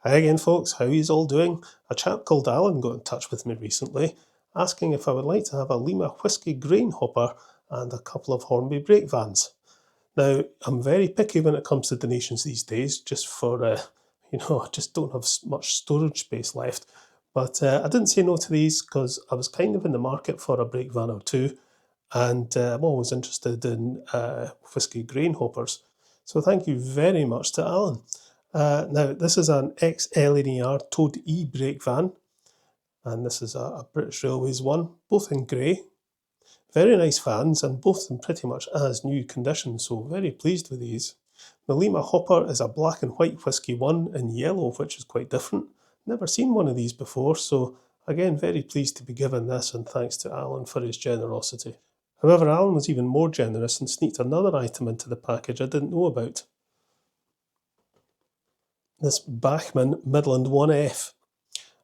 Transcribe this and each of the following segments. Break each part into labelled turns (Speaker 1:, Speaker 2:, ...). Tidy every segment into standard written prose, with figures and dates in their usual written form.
Speaker 1: Hi again, folks. How yous all doing? A chap called Alan got in touch with me recently, asking if I would like to have a Lima Whisky grain hopper and a couple of Hornby brake vans. Now, I'm very picky when it comes to donations these days, just for, I just don't have much storage space left. But I didn't say no to these because I was kind of in the market for a brake van or two, and I'm always interested in whisky grain hoppers. So thank you very much to Alan. Now, this is an ex-LNER towed e-brake van, and this is a British Railways one, both in grey. Very nice vans, and both in pretty much as new condition, so very pleased with these. The Lima hopper is a black and white whisky one in yellow, which is quite different. Never seen one of these before, so again, very pleased to be given this, and thanks to Alan for his generosity. However, Alan was even more generous and sneaked another item into the package I didn't know about. This Bachmann Midland 1F.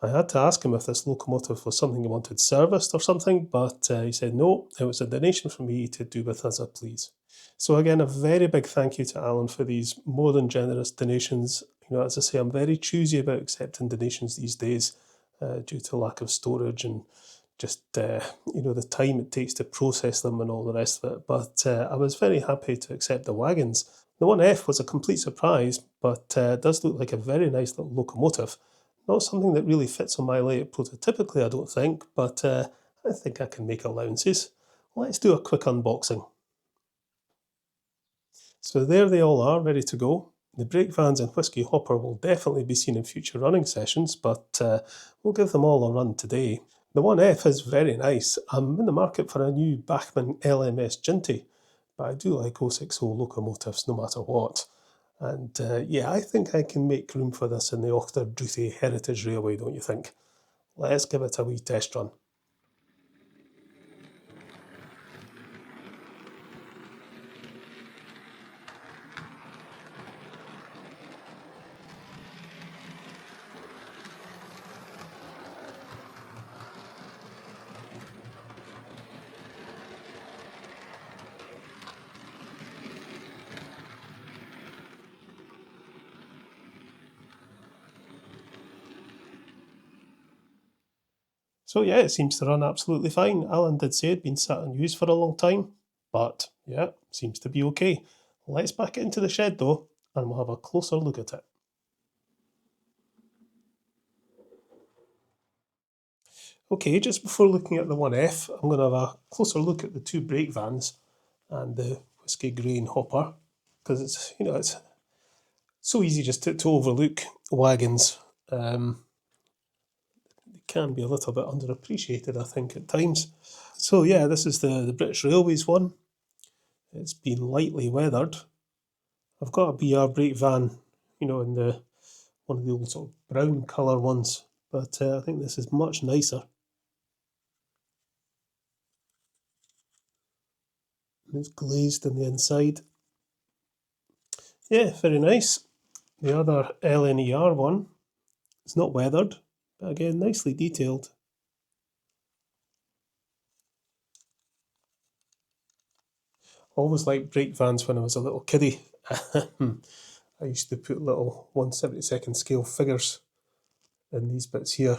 Speaker 1: I had to ask him if this locomotive was something he wanted serviced or something, but he said no, it was a donation from me to do with as I please. So again, a very big thank you to Alan for these more than generous donations. As I say, I'm very choosy about accepting donations these days due to lack of storage and just the time it takes to process them and all the rest of it. But I was very happy to accept the wagons. The 1F was a complete surprise, but it does look like a very nice little locomotive. Not something that really fits on my layout prototypically, I don't think, but I think I can make allowances. Let's do a quick unboxing. So there they all are, ready to go. The brake vans and whisky hopper will definitely be seen in future running sessions, but we'll give them all a run today. The 1F is very nice. I'm in the market for a new Bachmann LMS Ginty, but I do like 060 locomotives no matter what. And yeah, I think I can make room for this in the Auchterduthie Heritage Railway, don't you think? Let's give it a wee test run. So yeah, it seems to run absolutely fine. Alan did say it'd been sat unused for a long time, but yeah, seems to be okay. Let's back it into the shed though, and we'll have a closer look at it. Okay, just before looking at the 1F, I'm going to have a closer look at the two brake vans and the whisky grain hopper, because it's so easy just to overlook wagons. They can be a little bit underappreciated, I think, at times. So yeah, this is the British Railways one. It's been lightly weathered. I've got a BR brake van, in the one of the old sort of brown colour ones, but I think this is much nicer. And it's glazed on the inside. Yeah, very nice. The other LNER one is not weathered, but again, nicely detailed. Always liked brake vans when I was a little kiddie. I used to put little 1/72 scale figures in these bits here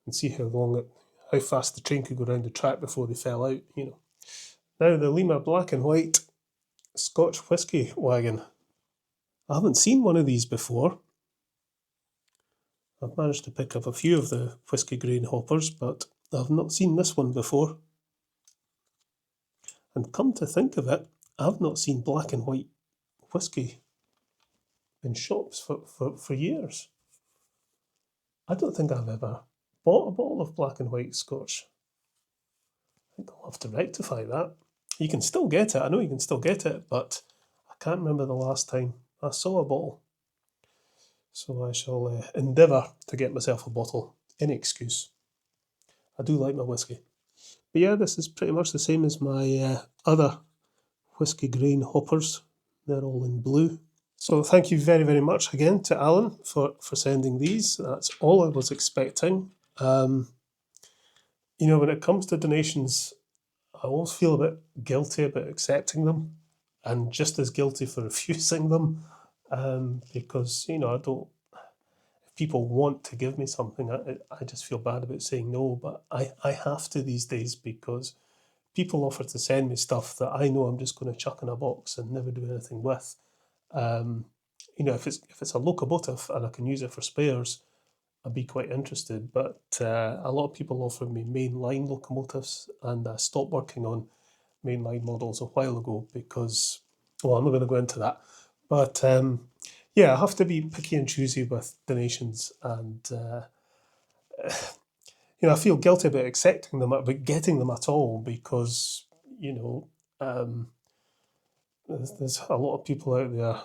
Speaker 1: and see how fast the train could go around the track before they fell out. Now the Lima Black and White Scotch whisky wagon. I haven't seen one of these before. I've managed to pick up a few of the whisky grain hoppers, but I've not seen this one before. And come to think of it, I've not seen black and white whisky in shops for years. I don't think I've ever bought a bottle of black and white Scotch. I think I'll have to rectify that. You can still get it. I know you can still get it, but I can't remember the last time I saw a bottle. So I shall endeavour to get myself a bottle. Any excuse. I do like my whisky. But yeah, this is pretty much the same as my other whisky grain hoppers. They're all in blue. So thank you very, very much again to Alan for sending these. That's all I was expecting. When it comes to donations, I always feel a bit guilty about accepting them and just as guilty for refusing them because, people want to give me something, I just feel bad about saying no, but I have to these days because people offer to send me stuff that I know I'm just going to chuck in a box and never do anything with. If it's a locomotive and I can use it for spares, I'd be quite interested. But a lot of people offer me mainline locomotives, and I stopped working on mainline models a while ago because, well, I'm not going to go into that. But yeah, I have to be picky and choosy with donations, and I feel guilty about accepting them, about getting them at all, because um, there's a lot of people out there,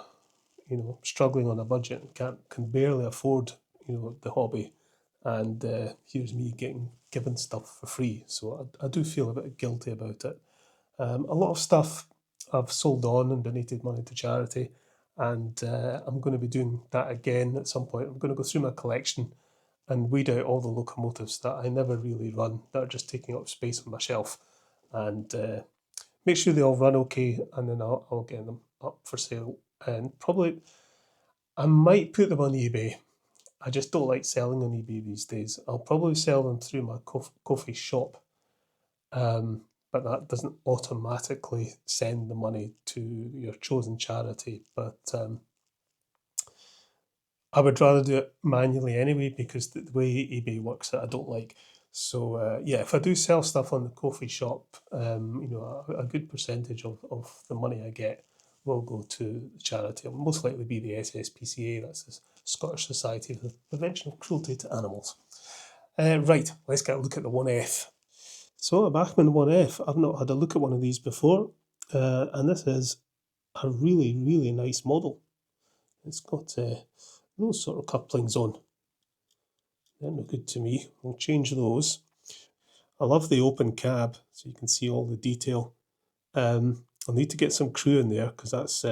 Speaker 1: struggling on a budget and can barely afford, the hobby, and here's me getting given stuff for free. So I do feel a bit guilty about it. A lot of stuff I've sold on and donated money to charity, and I'm going to be doing that again at some point. I'm going to go through my collection and weed out all the locomotives that I never really run, that are just taking up space on my shelf, and make sure they all run okay, and then I'll get them up for sale. And probably I might put them on eBay. I just don't like selling on eBay these days. I'll probably sell them through my coffee shop, but that doesn't automatically send the money to your chosen charity. But I would rather do it manually anyway, because the way eBay works, that I don't like. So yeah, if I do sell stuff on the coffee shop, a good percentage of the money I get will go to the charity. It'll most likely be the SSPCA, that's the Scottish Society for the Prevention of Cruelty to Animals. Right, let's get a look at the 1F. So a Bachmann 1F, I've not had a look at one of these before, and this is a really, really nice model. It's got those sort of couplings on. They're no good to me. We'll change those. I love the open cab, so you can see all the detail. I'll need to get some crew in there, because that's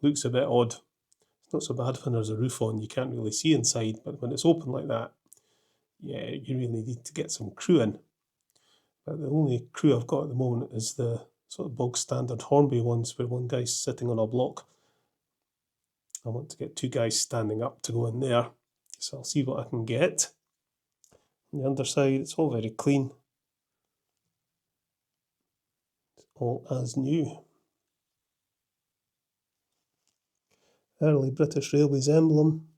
Speaker 1: looks a bit odd. It's not so bad when there's a roof on, you can't really see inside, but when it's open like that, yeah, you really need to get some crew in. But the only crew I've got at the moment is the sort of bog standard Hornby ones, where one guy's sitting on a block. I want to get two guys standing up to go in there, so I'll see what I can get. On the underside, it's all very clean. It's all as new. Early British Railways emblem.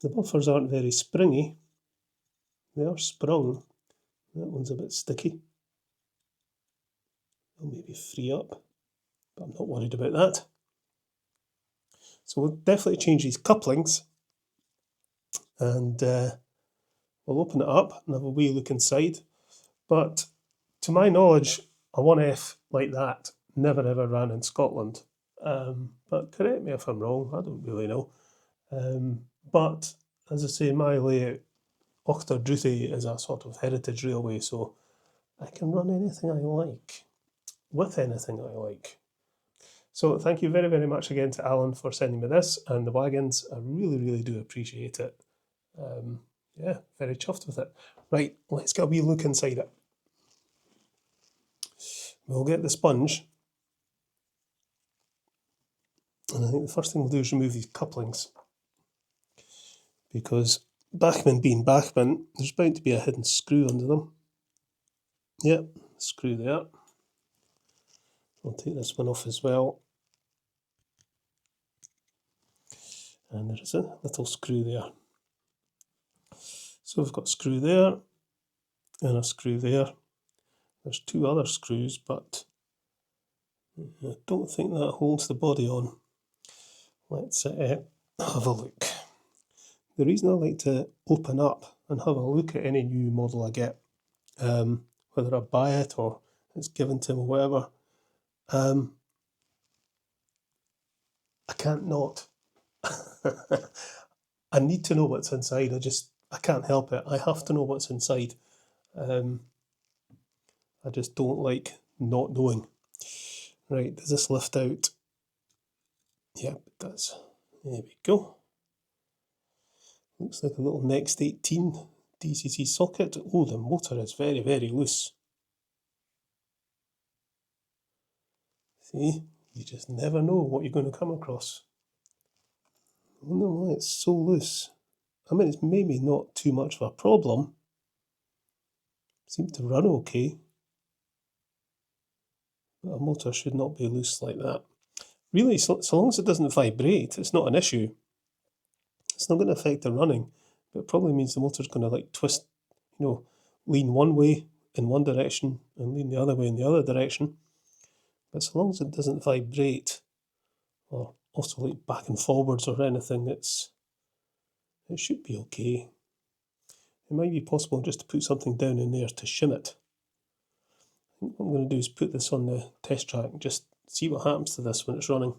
Speaker 1: The buffers aren't very springy. They are sprung. That one's a bit sticky. I'll maybe free up, but I'm not worried about that. So we'll definitely change these couplings, and we'll open it up and have a wee look inside. But to my knowledge, a 1F like that never ever ran in Scotland. But correct me if I'm wrong, I don't really know. But as I say, my layout, Ochter Druthi is a sort of heritage railway, so I can run anything I like, with anything I like. So thank you very, very much again to Alan for sending me this, and the wagons. I really, really do appreciate it. Yeah, very chuffed with it. Right, let's get a wee look inside it. We'll get the sponge, and I think the first thing we'll do is remove these couplings, because Bachmann being Bachmann, there's bound to be a hidden screw under them. Yep, screw there. I'll take this one off as well. And there is a little screw there. So we've got a screw there and a screw there. There's two other screws, but I don't think that holds the body on. Let's have a look. The reason I like to open up and have a look at any new model I get, whether I buy it or it's given to me or whatever, I can't not. I need to know what's inside. I can't help it. I have to know what's inside. I just don't like not knowing. Right, does this lift out? Yep, it does. There we go. Looks like a little Next 18 DCT socket. Oh, the motor is very, very loose. See, you just never know what you're going to come across. I wonder why it's so loose. I mean, it's maybe not too much of a problem. Seems to run okay. But a motor should not be loose like that. Really, so long as it doesn't vibrate, it's not an issue. It's not going to affect the running, but it probably means the motor's going to like twist, lean one way in one direction and lean the other way in the other direction. But so long as it doesn't vibrate or oscillate back and forwards or anything, it should be okay. It might be possible just to put something down in there to shim it. I think what I'm going to do is put this on the test track and just see what happens to this when it's running.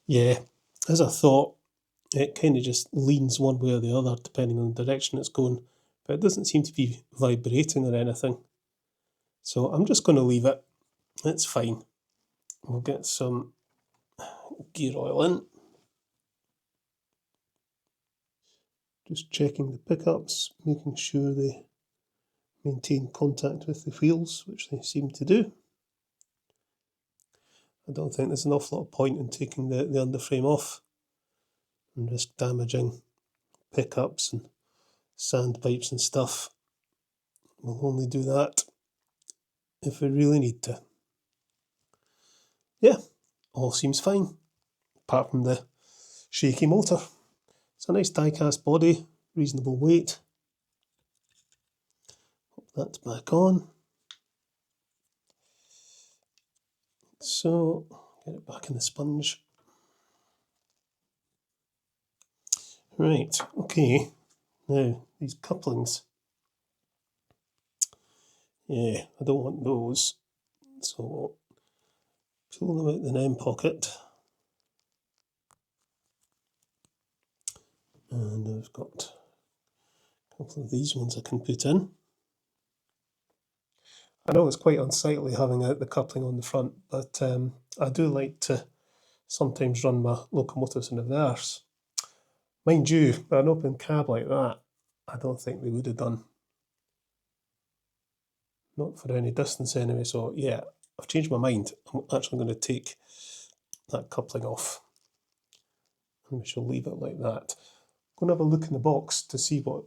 Speaker 1: Yeah, as I thought, it kind of just leans one way or the other depending on the direction it's going, but it doesn't seem to be vibrating or anything. So I'm just going to leave it. It's fine. We'll get some gear oil in. Just checking the pickups, making sure they maintain contact with the wheels, which they seem to do. I don't think there's an awful lot of point in taking the underframe off and risk damaging pickups and sandpipes and stuff. We'll only do that if we really need to. Yeah, all seems fine, apart from the shaky motor. It's a nice die-cast body, reasonable weight. Put that back on. So, get it back in the sponge. Right, okay. Now, these couplings. Yeah, I don't want those. So, pull them out the NEM pocket. And I've got a couple of these ones I can put in. I know it's quite unsightly having out the coupling on the front, but I do like to sometimes run my locomotives in reverse. Mind you, with an open cab like that, I don't think they would have done. Not for any distance anyway, so yeah, I've changed my mind. I'm actually going to take that coupling off. And we shall leave it like that. I'm going to have a look in the box to see what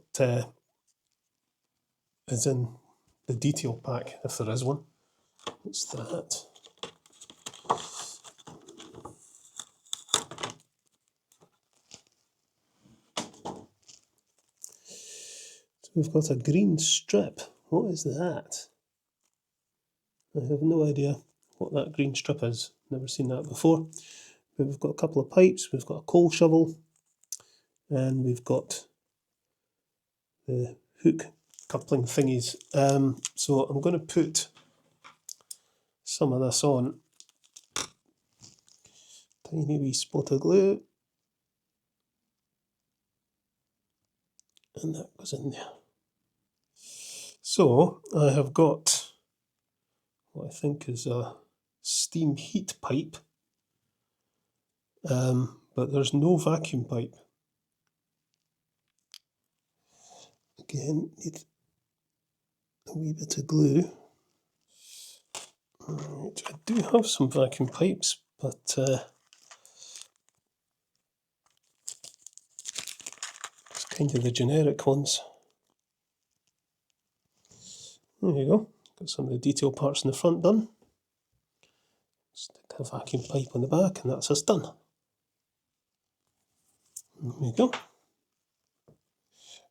Speaker 1: is in the detail pack, if there is one. What's that? So we've got a green strip. What is that? I have no idea what that green strip is. Never seen that before. But we've got a couple of pipes, we've got a coal shovel, and we've got the hook coupling thingies. So I'm going to put some of this on. Tiny wee spot of glue. And that goes in there. So I have got what I think is a steam heat pipe, but there's no vacuum pipe. Again, need a wee bit of glue. Right, I do have some vacuum pipes, but it's kind of the generic ones. There you go. Got some of the detail parts in the front done. Stick a vacuum pipe on the back, and that's us done. There we go.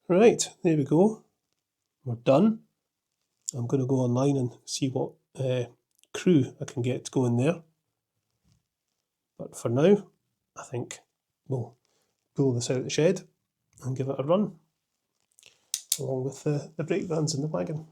Speaker 1: Right, there we go. We're done. I'm going to go online and see what crew I can get to go in there. But for now, I think we'll pull this out of the shed and give it a run, along with the brake vans in the wagon.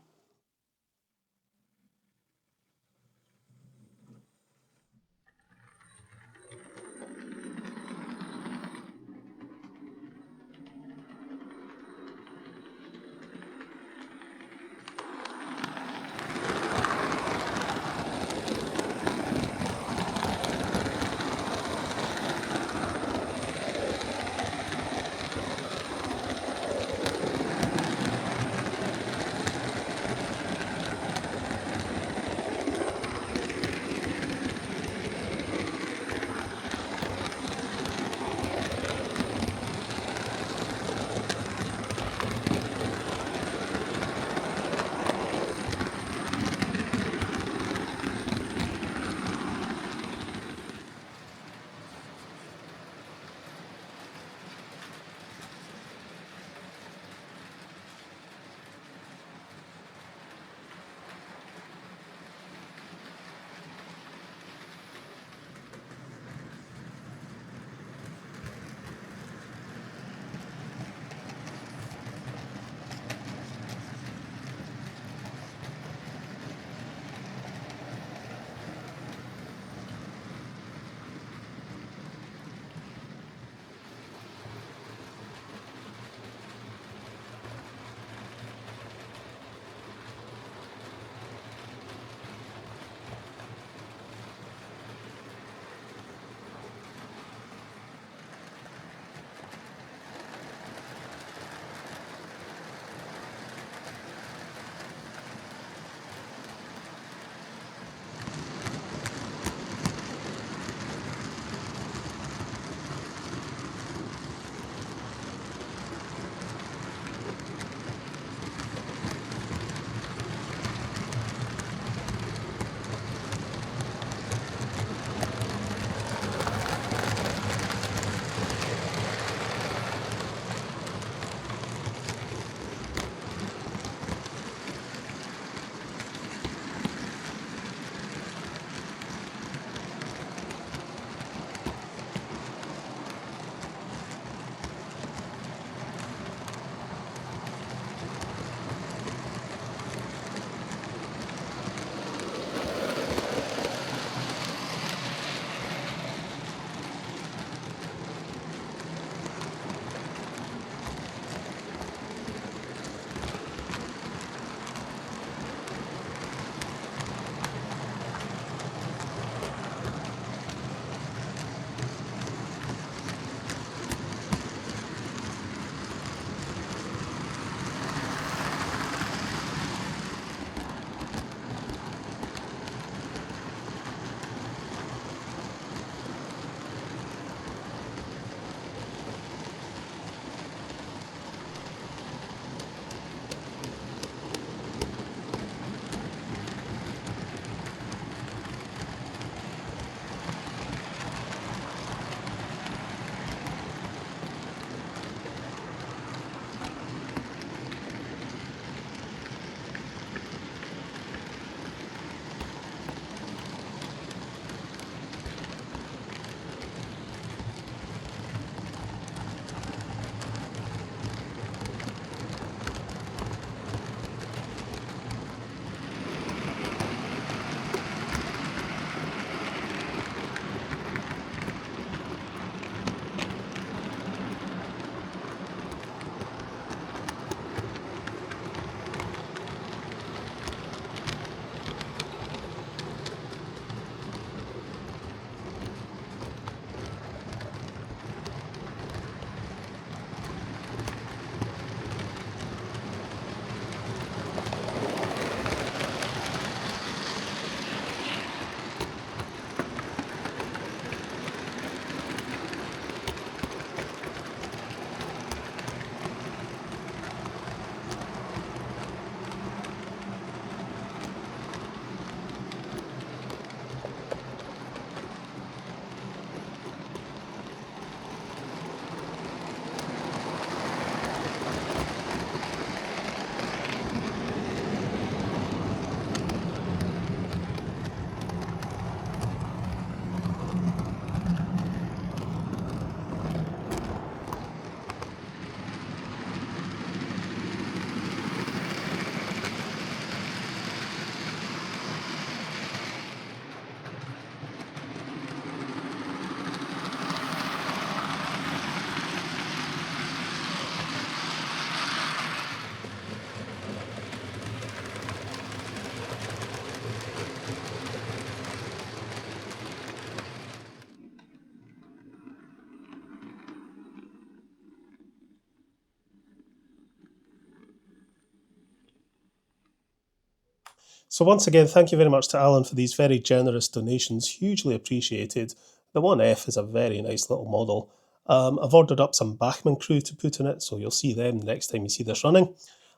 Speaker 1: So once again, thank you very much to Alan for these very generous donations, hugely appreciated. The 1F is a very nice little model. I've ordered up some Bachmann crew to put in it, so you'll see them the next time you see this running.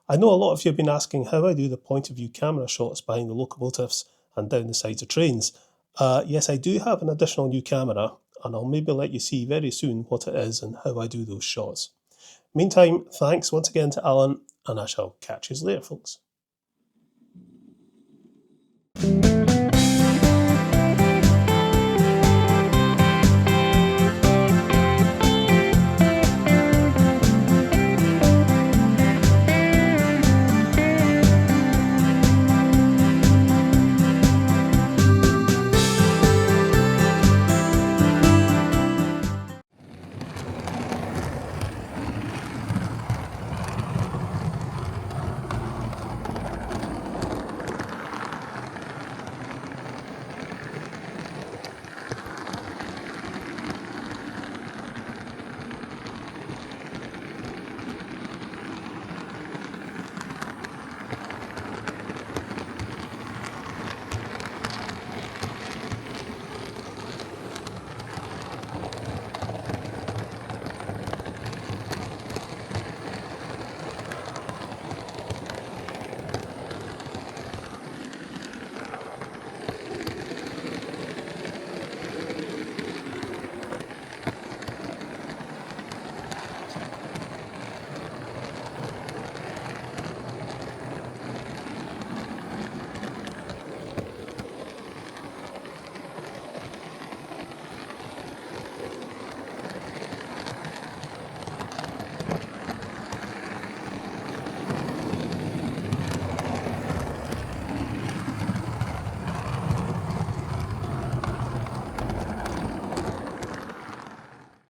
Speaker 1: I know a lot of you have been asking how I do the point of view camera shots behind the locomotives and down the sides of trains. Yes, I do have an additional new camera, and I'll maybe let you see very soon what it is and how I do those shots. Meantime, thanks once again to Alan, and I shall catch you later, folks.